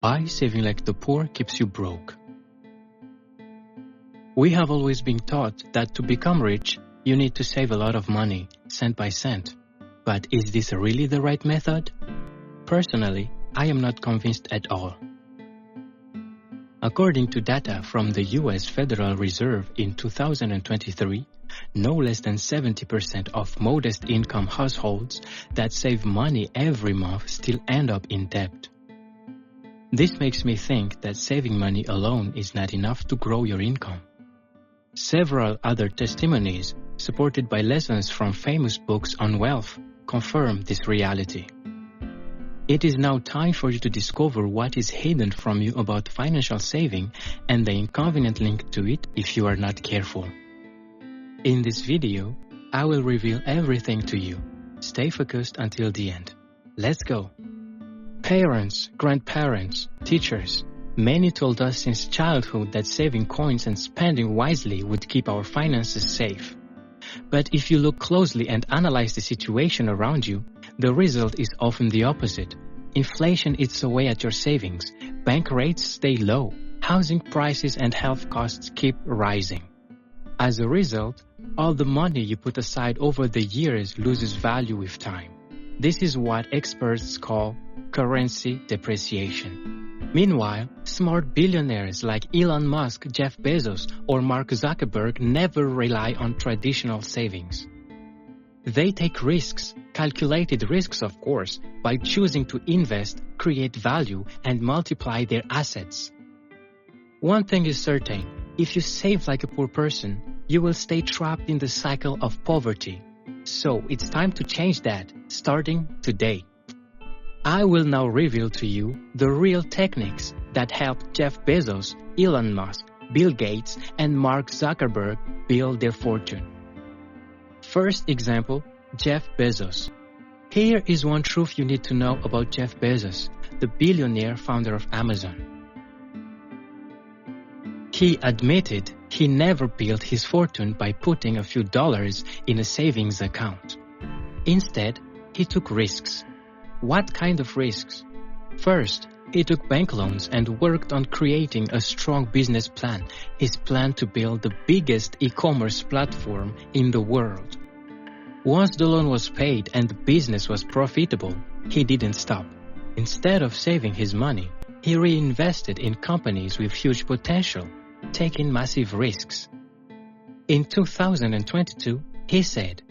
Why saving like the poor keeps you broke. We have always been taught that to become rich, you need to save a lot of money, cent by cent. But is this really the right method? Personally, I am not convinced at all. According to data from the US Federal Reserve in 2023, no less than 70% of modest income households that save money every month still end up in debt. This makes me think that saving money alone is not enough to grow your income. Several other testimonies, supported by lessons from famous books on wealth, confirm this reality. It is now time for you to discover what is hidden from you about financial saving and the inconvenient link to it if you are not careful. In this video, I will reveal everything to you. Stay focused until the end. Let's go! Parents, grandparents, teachers, many told us since childhood that saving coins and spending wisely would keep our finances safe. But if you look closely and analyze the situation around you, the result is often the opposite. Inflation eats away at your savings, bank rates stay low, housing prices and health costs keep rising. As a result, all the money you put aside over the years loses value with time. This is what experts call currency depreciation. Meanwhile, smart billionaires like Elon Musk, Jeff Bezos, or Mark Zuckerberg never rely on traditional savings. They take risks, calculated risks of course, by choosing to invest, create value, and multiply their assets. One thing is certain, if you save like a poor person, you will stay trapped in the cycle of poverty. So it's time to change that, starting today. I will now reveal to you the real techniques that helped Jeff Bezos, Elon Musk, Bill Gates, and Mark Zuckerberg build their fortune. First example, Jeff Bezos. Here is one truth you need to know about Jeff Bezos, the billionaire founder of Amazon. He admitted he never built his fortune by putting a few dollars in a savings account. Instead, he took risks. What kind of risks? First, he took bank loans and worked on creating a strong business plan, his plan to build the biggest e-commerce platform in the world. Once the loan was paid and the business was profitable, he didn't stop. Instead of saving his money, he reinvested in companies with huge potential, taking massive risks. In 2022, he said,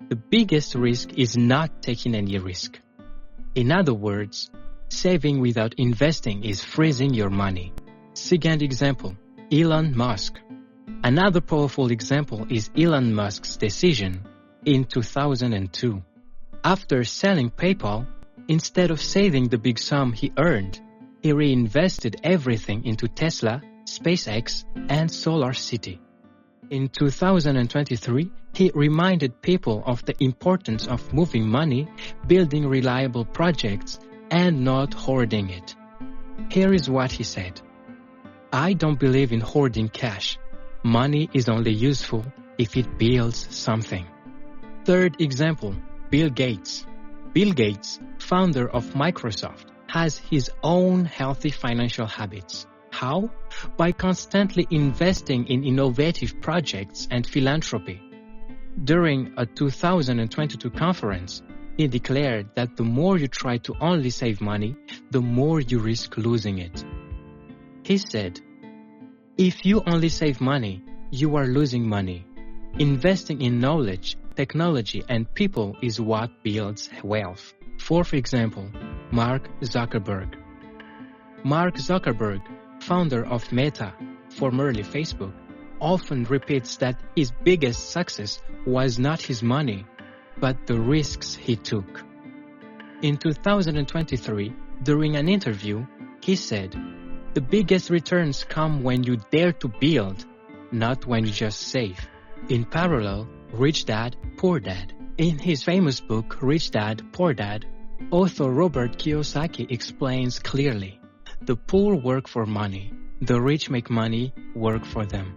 "The biggest risk is not taking any risk." In other words, saving without investing is freezing your money. Second example, Elon Musk. Another powerful example is Elon Musk's decision in 2002. After selling PayPal, instead of saving the big sum he earned, he reinvested everything into Tesla, SpaceX, and SolarCity. In 2023, he reminded people of the importance of moving money, building reliable projects, and not hoarding it. Here is what he said. "I don't believe in hoarding cash. Money is only useful if it builds something." Third example, Bill Gates. Bill Gates, founder of Microsoft, has his own healthy financial habits. How? By constantly investing in innovative projects and philanthropy. During a 2022 conference, he declared that the more you try to only save money, the more you risk losing it. He said, "If you only save money, you are losing money. Investing in knowledge, technology, and people is what builds wealth." Fourth example, Mark Zuckerberg. Mark Zuckerberg, founder of Meta, formerly Facebook, often repeats that his biggest success was not his money, but the risks he took. In 2023, during an interview, he said, "The biggest returns come when you dare to build, not when you just save." In parallel, Rich Dad, Poor Dad. In his famous book, Rich Dad, Poor Dad, author Robert Kiyosaki explains clearly, the poor work for money, the rich make money work for them.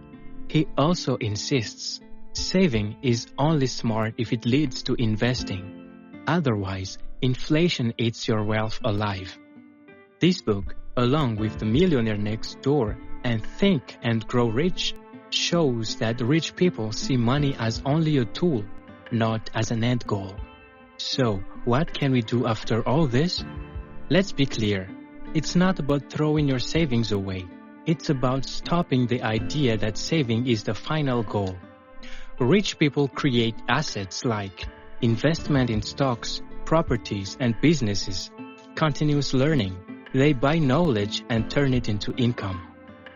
He also insists, saving is only smart if it leads to investing. Otherwise, inflation eats your wealth alive. This book along with the millionaire next door and Think and Grow Rich, shows that rich people see money as only a tool, not as an end goal. So, what can we do after all this? Let's be clear. It's not about throwing your savings away. It's about stopping the idea that saving is the final goal. Rich people create assets like investment in stocks, properties, and businesses, continuous learning. They buy knowledge and turn it into income.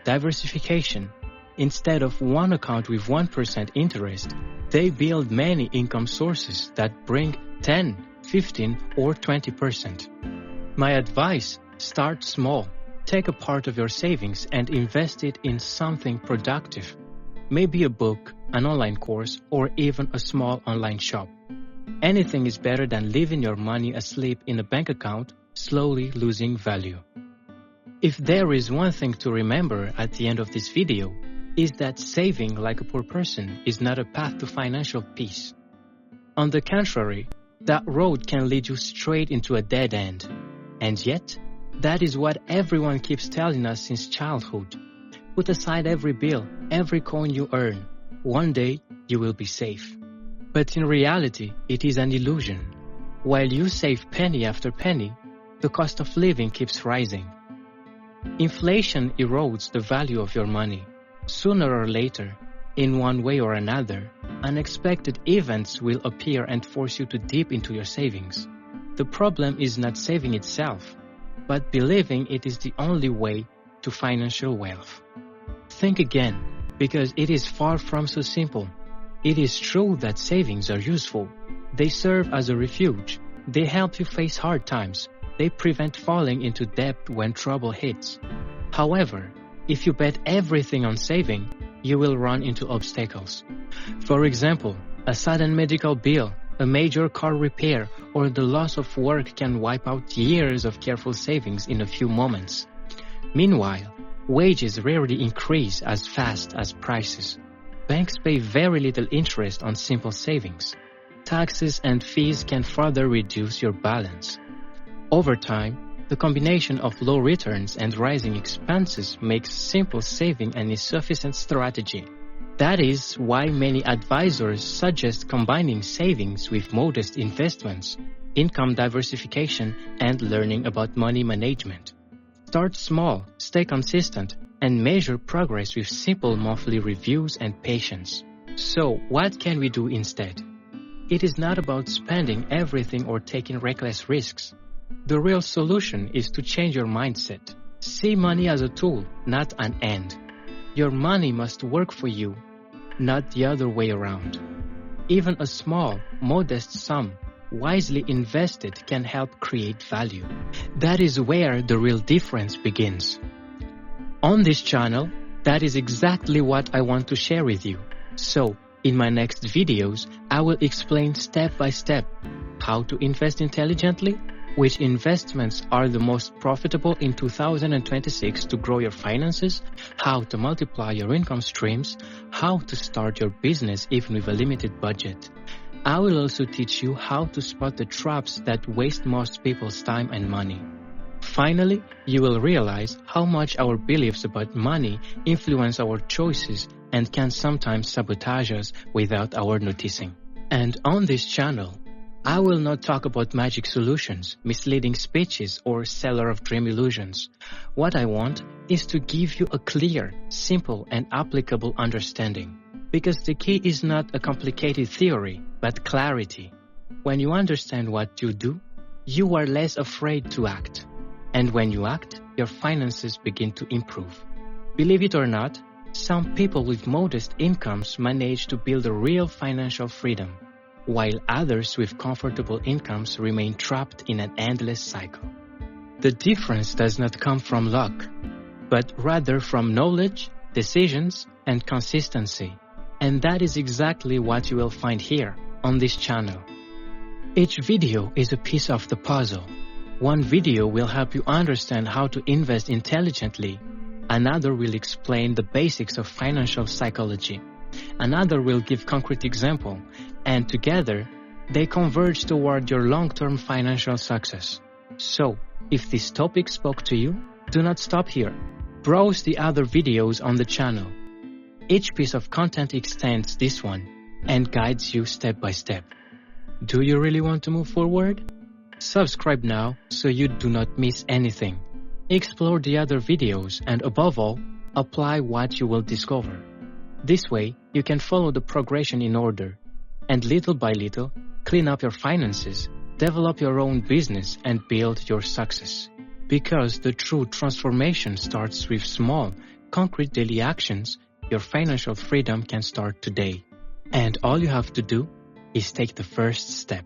Diversification. Instead of one account with 1% interest, they build many income sources that bring 10, 15, or 20%. My advice: start small. Take a part of your savings and invest it in something productive. Maybe a book, an online course, or even a small online shop. Anything is better than leaving your money asleep in a bank account, slowly losing value. If there is one thing to remember at the end of this video, is that saving like a poor person is not a path to financial peace. On the contrary, that road can lead you straight into a dead end. And yet, that is what everyone keeps telling us since childhood. Put aside every bill, every coin you earn. One day, you will be safe. But in reality, it is an illusion. While you save penny after penny, the cost of living keeps rising. Inflation erodes the value of your money. Sooner or later, in one way or another, unexpected events will appear and force you to dip into your savings. The problem is not saving itself, but believing it is the only way to financial wealth. Think again, because it is far from so simple. It is true that savings are useful. They serve as a refuge. They help you face hard times. They prevent falling into debt when trouble hits. However, if you bet everything on saving, you will run into obstacles. For example, a sudden medical bill, a major car repair, or the loss of work can wipe out years of careful savings in a few moments. Meanwhile, wages rarely increase as fast as prices. Banks pay very little interest on simple savings. Taxes and fees can further reduce your balance. Over time, the combination of low returns and rising expenses makes simple saving an insufficient strategy. That is why many advisors suggest combining savings with modest investments, income diversification, and learning about money management. Start small, stay consistent, and measure progress with simple monthly reviews and patience. So, what can we do instead? It is not about spending everything or taking reckless risks. The real solution is to change your mindset. See money as a tool, not an end. Your money must work for you, not the other way around. Even a small, modest sum, wisely invested, can help create value. That is where the real difference begins. On this channel, that is exactly what I want to share with you. So, in my next videos, I will explain step by step how to invest intelligently, which investments are the most profitable in 2026 to grow your finances, how to multiply your income streams, how to start your business even with a limited budget. I will also teach you how to spot the traps that waste most people's time and money. Finally, you will realize how much our beliefs about money influence our choices and can sometimes sabotage us without our noticing. And on this channel, I will not talk about magic solutions, misleading speeches, or seller of dream illusions. What I want is to give you a clear, simple, and applicable understanding. Because the key is not a complicated theory, but clarity. When you understand what you do, you are less afraid to act. And when you act, your finances begin to improve. Believe it or not, some people with modest incomes manage to build a real financial freedom, while others with comfortable incomes remain trapped in an endless cycle. The difference does not come from luck, but rather from knowledge, decisions, and consistency. And that is exactly what you will find here on this channel. Each video is a piece of the puzzle. One video will help you understand how to invest intelligently. Another will explain the basics of financial psychology. Another will give concrete example, and together, they converge toward your long-term financial success. So, if this topic spoke to you, Do not stop here. Browse the other videos on the channel. Each piece of content extends this one and guides you step by step. Do you really want to move forward? Subscribe now so you do not miss anything. Explore the other videos and above all, apply what you will discover. This way, you can follow the progression in order and little by little, clean up your finances, develop your own business and build your success. Because the true transformation starts with small, concrete daily actions, your financial freedom can start today. And all you have to do is take the first step.